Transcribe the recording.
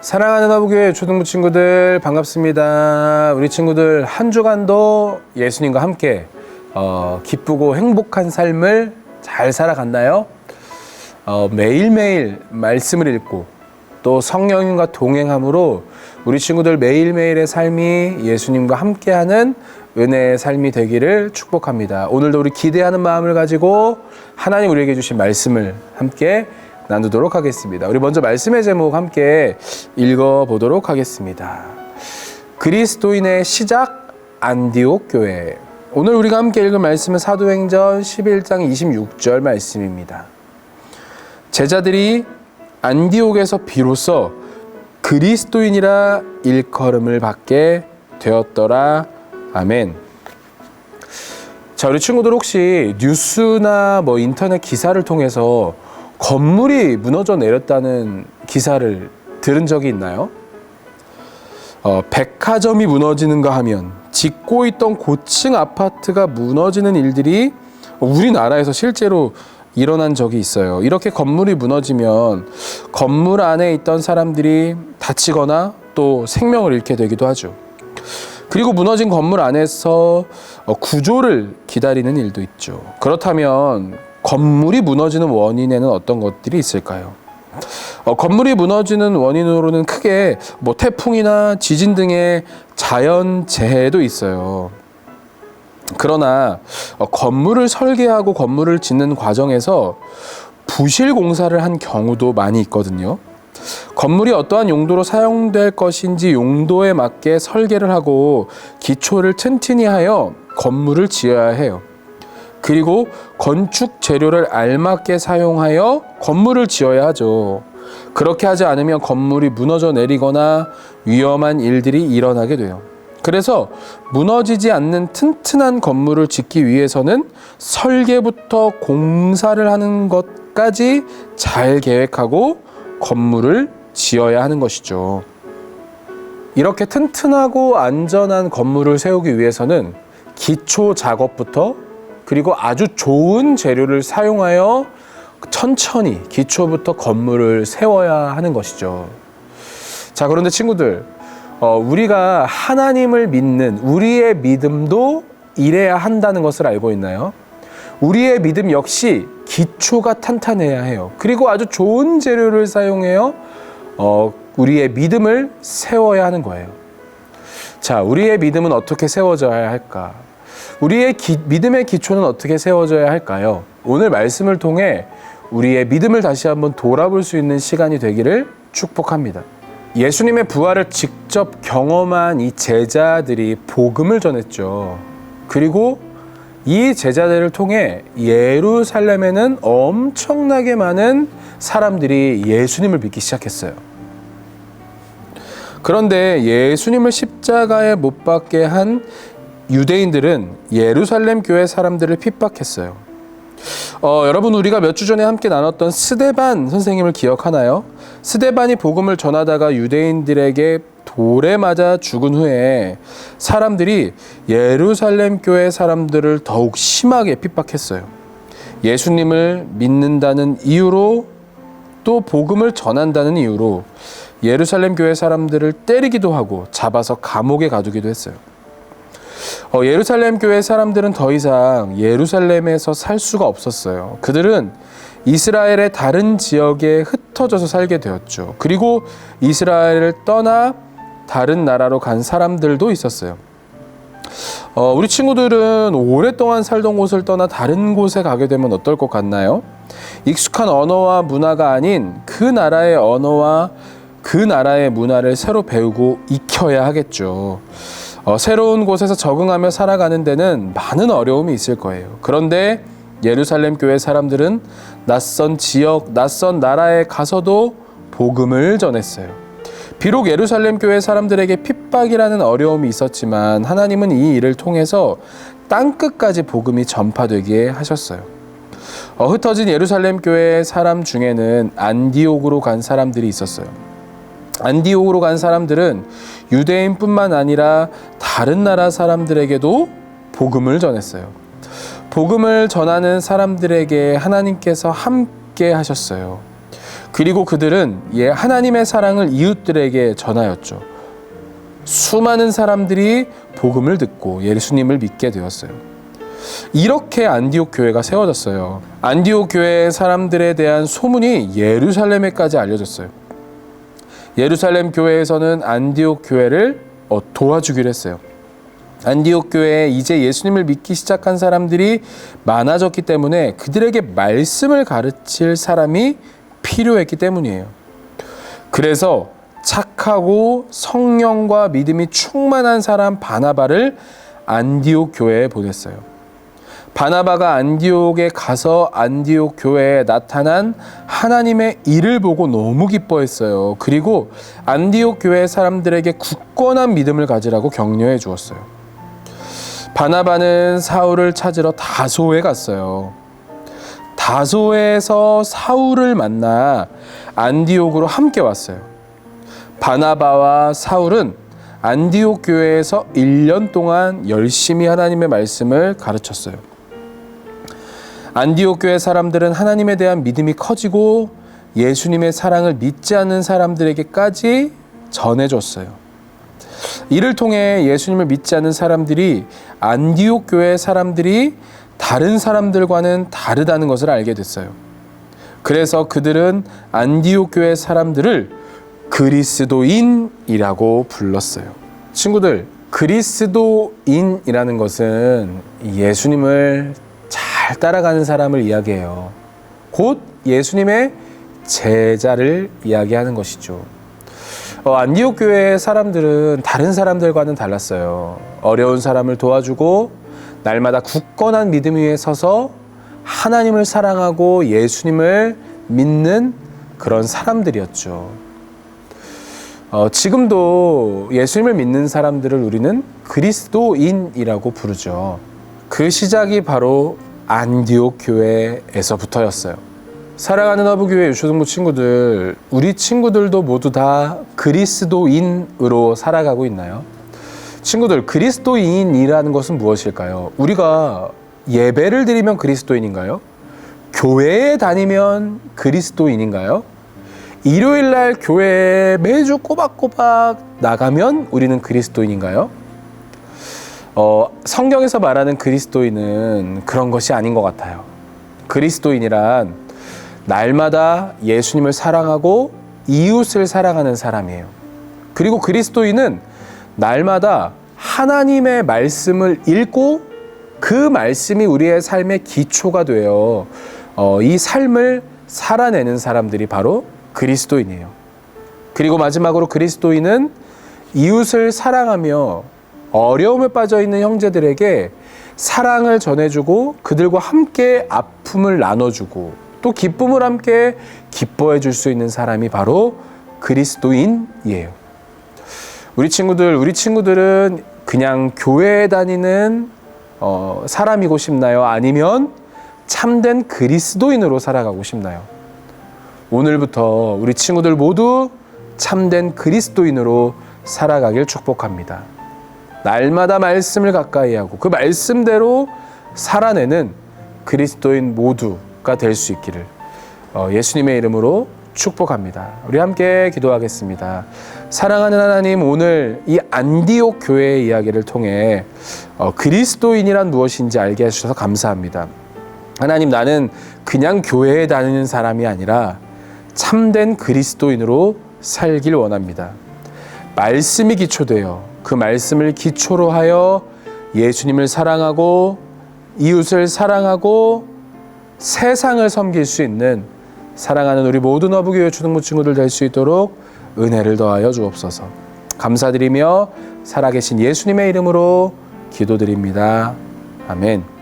사랑하는 아부교회 초등부 친구들 반갑습니다. 우리 친구들 한 주간도 예수님과 함께 기쁘고 행복한 삶을 잘 살아갔나요? 매일매일 말씀을 읽고 또 성령님과 동행함으로 우리 친구들 매일매일의 삶이 예수님과 함께하는 은혜의 삶이 되기를 축복합니다. 오늘도 우리 기대하는 마음을 가지고 하나님 우리에게 주신 말씀을 함께 나누도록 하겠습니다. 우리 먼저 말씀의 제목 함께 읽어보도록 하겠습니다. 그리스도인의 시작 안디옥 교회. 오늘 우리가 함께 읽은 말씀은 사도행전 11장 26절 말씀입니다. 제자들이 안디옥에서 비로소 그리스도인이라 일컬음을 받게 되었더라. 아멘. 자, 우리 친구들 혹시 뉴스나 인터넷 기사를 통해서 건물이 무너져 내렸다는 기사를 들은 적이 있나요? 백화점이 무너지는가 하면 짓고 있던 고층 아파트가 무너지는 일들이 우리나라에서 실제로 일어난 적이 있어요. 이렇게 건물이 무너지면 건물 안에 있던 사람들이 다치거나 또 생명을 잃게 되기도 하죠. 그리고 무너진 건물 안에서 구조를 기다리는 일도 있죠. 그렇다면 건물이 무너지는 원인에는 어떤 것들이 있을까요? 건물이 무너지는 원인으로는 크게 태풍이나 지진 등의 자연재해도 있어요. 그러나 건물을 설계하고 건물을 짓는 과정에서 부실 공사를 한 경우도 많이 있거든요. 건물이 어떠한 용도로 사용될 것인지 용도에 맞게 설계를 하고 기초를 튼튼히 하여 건물을 지어야 해요. 그리고 건축 재료를 알맞게 사용하여 건물을 지어야 하죠. 그렇게 하지 않으면 건물이 무너져 내리거나 위험한 일들이 일어나게 돼요. 그래서 무너지지 않는 튼튼한 건물을 짓기 위해서는 설계부터 공사를 하는 것까지 잘 계획하고 건물을 지어야 하는 것이죠. 이렇게 튼튼하고 안전한 건물을 세우기 위해서는 기초 작업부터 그리고 아주 좋은 재료를 사용하여 천천히 기초부터 건물을 세워야 하는 것이죠. 자, 그런데 친구들, 우리가 하나님을 믿는 우리의 믿음도 이래야 한다는 것을 알고 있나요? 우리의 믿음 역시 기초가 탄탄해야 해요. 그리고 아주 좋은 재료를 사용해요. 우리의 믿음을 세워야 하는 거예요. 자, 우리의 믿음은 어떻게 세워져야 할까? 우리의 믿음의 기초는 어떻게 세워져야 할까요? 오늘 말씀을 통해 우리의 믿음을 다시 한번 돌아볼 수 있는 시간이 되기를 축복합니다. 예수님의 부활을 직접 경험한 이 제자들이 복음을 전했죠. 그리고 이 제자들을 통해 예루살렘에는 엄청나게 많은 사람들이 예수님을 믿기 시작했어요. 그런데 예수님을 십자가에 못 박게 한 유대인들은 예루살렘 교회 사람들을 핍박했어요. 여러분, 우리가 몇 주 전에 함께 나눴던 스데반 선생님을 기억하나요? 스데반이 복음을 전하다가 유대인들에게 돌에 맞아 죽은 후에 사람들이 예루살렘 교회 사람들을 더욱 심하게 핍박했어요. 예수님을 믿는다는 이유로 또 복음을 전한다는 이유로 예루살렘 교회 사람들을 때리기도 하고 잡아서 감옥에 가두기도 했어요. 예루살렘 교회 사람들은 더 이상 예루살렘에서 살 수가 없었어요. 그들은 이스라엘의 다른 지역에 흩어져서 살게 되었죠. 그리고 이스라엘을 떠나 다른 나라로 간 사람들도 있었어요. 우리 친구들은 오랫동안 살던 곳을 떠나 다른 곳에 가게 되면 어떨 것 같나요? 익숙한 언어와 문화가 아닌 그 나라의 언어와 그 나라의 문화를 새로 배우고 익혀야 하겠죠. 새로운 곳에서 적응하며 살아가는 데는 많은 어려움이 있을 거예요. 그런데 예루살렘 교회 사람들은 낯선 지역, 낯선 나라에 가서도 복음을 전했어요. 비록 예루살렘 교회 사람들에게 핍박이라는 어려움이 있었지만 하나님은 이 일을 통해서 땅끝까지 복음이 전파되게 하셨어요. 흩어진 예루살렘 교회 사람 중에는 안디옥으로 간 사람들이 있었어요. 안디옥으로 간 사람들은 유대인뿐만 아니라 다른 나라 사람들에게도 복음을 전했어요. 복음을 전하는 사람들에게 하나님께서 함께 하셨어요. 그리고 그들은 하나님의 사랑을 이웃들에게 전하였죠. 수많은 사람들이 복음을 듣고 예수님을 믿게 되었어요. 이렇게 안디옥 교회가 세워졌어요. 안디옥 교회 사람들에 대한 소문이 예루살렘에까지 알려졌어요. 예루살렘 교회에서는 안디옥 교회를 도와주기로 했어요. 안디옥 교회에 이제 예수님을 믿기 시작한 사람들이 많아졌기 때문에 그들에게 말씀을 가르칠 사람이 필요했기 때문이에요. 그래서 착하고 성령과 믿음이 충만한 사람 바나바를 안디옥 교회에 보냈어요. 바나바가 안디옥에 가서 안디옥 교회에 나타난 하나님의 일을 보고 너무 기뻐했어요. 그리고 안디옥 교회 사람들에게 굳건한 믿음을 가지라고 격려해 주었어요. 바나바는 사울을 찾으러 다소에 갔어요. 다소에서 사울을 만나 안디옥으로 함께 왔어요. 바나바와 사울은 안디옥 교회에서 1년 동안 열심히 하나님의 말씀을 가르쳤어요. 안디옥 교회 사람들은 하나님에 대한 믿음이 커지고 예수님의 사랑을 믿지 않는 사람들에게까지 전해줬어요. 이를 통해 예수님을 믿지 않는 사람들이 안디옥 교회 사람들이 다른 사람들과는 다르다는 것을 알게 됐어요. 그래서 그들은 안디옥 교회 사람들을 그리스도인이라고 불렀어요. 친구들, 그리스도인이라는 것은 예수님을 잘 따라가는 사람을 이야기해요. 곧 예수님의 제자를 이야기하는 것이죠. 안디옥 교회 사람들은 다른 사람들과는 달랐어요. 어려운 사람을 도와주고 날마다 굳건한 믿음 위에 서서 하나님을 사랑하고 예수님을 믿는 그런 사람들이었죠. 지금도 예수님을 믿는 사람들을 우리는 그리스도인이라고 부르죠. 그 시작이 바로 안디옥 교회에서부터였어요. 사랑하는 허브교회 유초등부 친구들, 우리 친구들도 모두 다 그리스도인으로 살아가고 있나요? 친구들, 그리스도인이라는 것은 무엇일까요? 우리가 예배를 드리면 그리스도인인가요? 교회에 다니면 그리스도인인가요? 일요일날 교회에 매주 꼬박꼬박 나가면 우리는 그리스도인인가요? 성경에서 말하는 그리스도인은 그런 것이 아닌 것 같아요. 그리스도인이란 날마다 예수님을 사랑하고 이웃을 사랑하는 사람이에요. 그리고 그리스도인은 날마다 하나님의 말씀을 읽고 그 말씀이 우리의 삶의 기초가 되어 이 삶을 살아내는 사람들이 바로 그리스도인이에요. 그리고 마지막으로 그리스도인은 이웃을 사랑하며 어려움에 빠져 있는 형제들에게 사랑을 전해주고 그들과 함께 아픔을 나눠주고 또 기쁨을 함께 기뻐해 줄 수 있는 사람이 바로 그리스도인이에요. 우리 친구들은 그냥 교회에 다니는 사람이고 싶나요? 아니면 참된 그리스도인으로 살아가고 싶나요? 오늘부터 우리 친구들 모두 참된 그리스도인으로 살아가길 축복합니다. 날마다 말씀을 가까이 하고 그 말씀대로 살아내는 그리스도인 모두가 될 수 있기를 예수님의 이름으로 축복합니다. 우리 함께 기도하겠습니다. 사랑하는 하나님, 오늘 이 안디옥 교회의 이야기를 통해 그리스도인이란 무엇인지 알게 해주셔서 감사합니다. 하나님, 나는 그냥 교회에 다니는 사람이 아니라 참된 그리스도인으로 살길 원합니다. 말씀이 기초되어 그 말씀을 기초로 하여 예수님을 사랑하고 이웃을 사랑하고 세상을 섬길 수 있는 사랑하는 우리 모든 허브교회 초등부 친구들 될 수 있도록 은혜를 더하여 주옵소서. 감사드리며 살아계신 예수님의 이름으로 기도드립니다. 아멘.